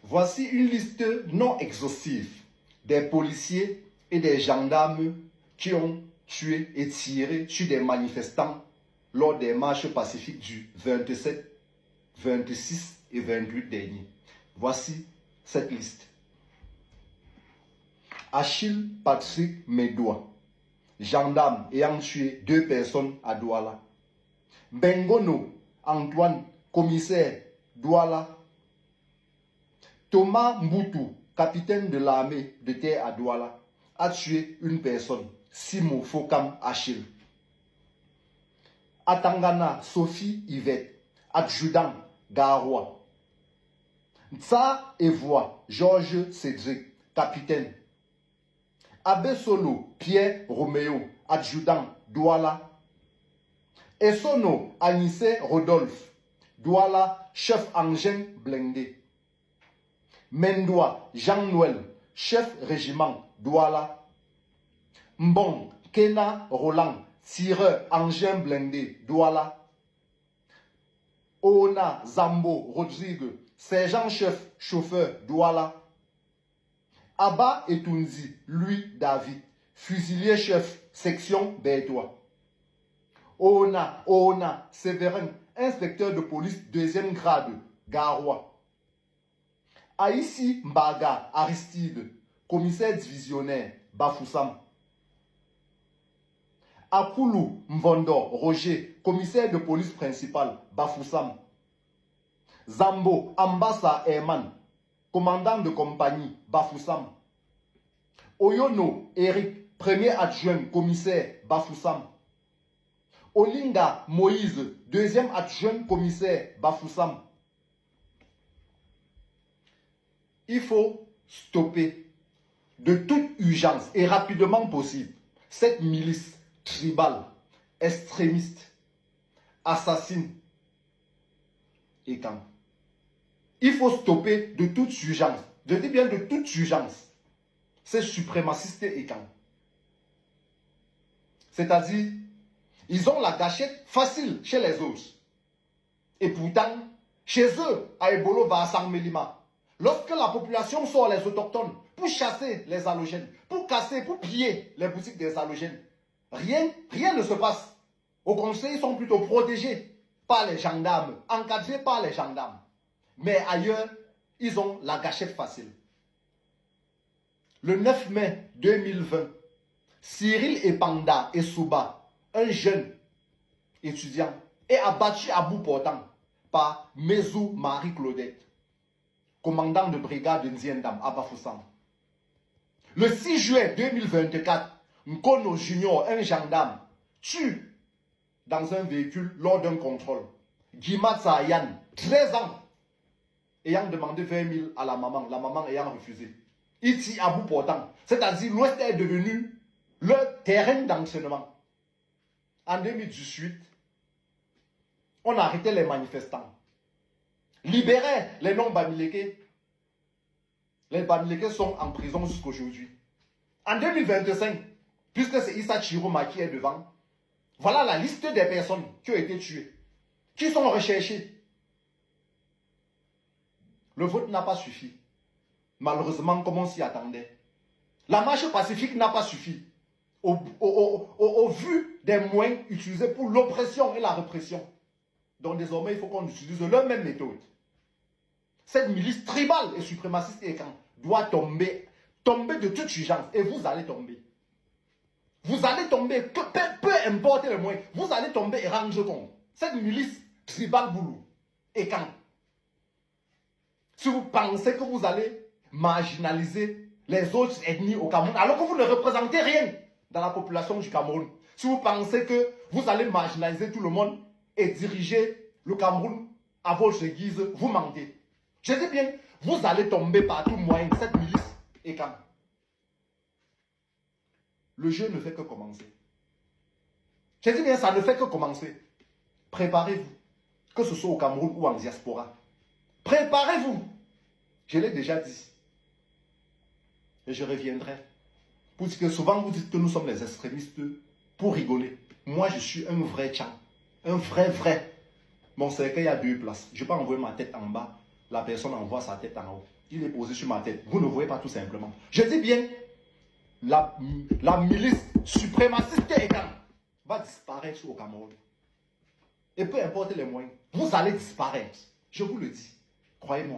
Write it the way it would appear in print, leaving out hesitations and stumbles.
Voici une liste non exhaustive des policiers et des gendarmes qui ont tué et tiré sur des manifestants lors des marches pacifiques du 27, 26 et 28 dernier. Voici cette liste. Achille Patrick Médois, gendarme ayant tué 2 personnes à Douala. Bengono Antoine, commissaire Douala. Thomas Mboutou, capitaine de l'armée de terre à Douala, a tué une personne, Simo Fokam Achille. Atangana Sophie Yvette, adjudant Garoua. Tsa Evoa Georges Cédric, capitaine. Abbé Solo Pierre Roméo, adjudant Douala. Essono Anissé Rodolphe, Douala, chef engin blindé. Mendoa Jean-Noël, chef régiment Douala. Mbong Kena Roland, tireur engin blindé Douala. Ona Zambo Rodrigue, sergent-chef chauffeur Douala. Abba Etunzi, lui David, fusilier-chef section Bertois. Ona Séverin, inspecteur de police 2e grade Garoua. Aïssi Mbaga Aristide, commissaire divisionnaire Bafoussam. Akoulou Mvondo Roger, commissaire de police principal Bafoussam. Zambo Ambassa Herman, commandant de compagnie Bafoussam. Oyono Eric, premier adjoint commissaire Bafoussam. Olinga Moïse, 2e adjoint commissaire Bafoussam. Il faut stopper de toute urgence et rapidement possible cette milice tribale, extrémiste, assassine et quand. Il faut stopper de toute urgence, je dis bien de toute urgence, ces suprémacistes et quand. C'est-à-dire, ils ont la gâchette facile chez les autres. Et pourtant, chez eux, à Ebolo va à San Melima. Lorsque la population sort les autochtones pour chasser les halogènes, pour casser, pour piller les boutiques des halogènes, rien ne se passe. Au conseil, ils sont plutôt protégés par les gendarmes, encadrés par les gendarmes. Mais ailleurs, ils ont la gâchette facile. Le 9 mai 2020, Cyril Epanda Essouba, un jeune étudiant, est abattu à bout portant par Mezou Marie-Claudette, commandant de brigade de Nziendam à Bafoussam. Le 6 juin 2024, Nkono Junior, un gendarme, tue dans un véhicule lors d'un contrôle Guimat Sayan, 13 ans, ayant demandé 20 000 à la maman ayant refusé. Il tire à bout portant, c'est-à-dire l'Ouest est devenu leur terrain d'entraînement. En 2018, on a arrêté les manifestants. Libérer les non-Bamileke. Les Bamileke sont en prison jusqu'aujourd'hui. En 2025, puisque c'est Issa Chiroma qui est devant, voilà la liste des personnes qui ont été tuées, qui sont recherchées. Le vote n'a pas suffi. Malheureusement, comme on s'y attendait. La marche pacifique n'a pas suffi. Au vu des moyens utilisés pour l'oppression et la répression. Donc désormais, il faut qu'on utilise leur même méthode. Cette milice tribale et suprémaciste et quand doit tomber de toute urgence. Et vous allez tomber. Vous allez tomber, peu importe les moyens, vous allez tomber et rendre compte. Cette milice tribale boulou. Et quand? Si vous pensez que vous allez marginaliser les autres ethnies au Cameroun, alors que vous ne représentez rien dans la population du Cameroun. Si vous pensez que vous allez marginaliser tout le monde et diriger le Cameroun à votre guise, vous mentez. Je dis bien, vous allez tomber par tout moyen de cette milice et quand. Le jeu ne fait que commencer. Je dis bien, ça ne fait que commencer. Préparez-vous, que ce soit au Cameroun ou en diaspora. Préparez-vous. Je l'ai déjà dit. Et je reviendrai. Pour dire que souvent vous dites que nous sommes les extrémistes pour rigoler. Moi, je suis un vrai tchan. Un vrai. Mon cercueil a 2 places. Je peux envoyer ma tête en bas la personne envoie sa tête en haut. Il est posé sur ma tête. Vous ne voyez pas tout simplement. Je dis bien, la milice suprémaciste ECAN va disparaître au Cameroun. Et peu importe les moyens, vous allez disparaître. Je vous le dis. Croyez-moi.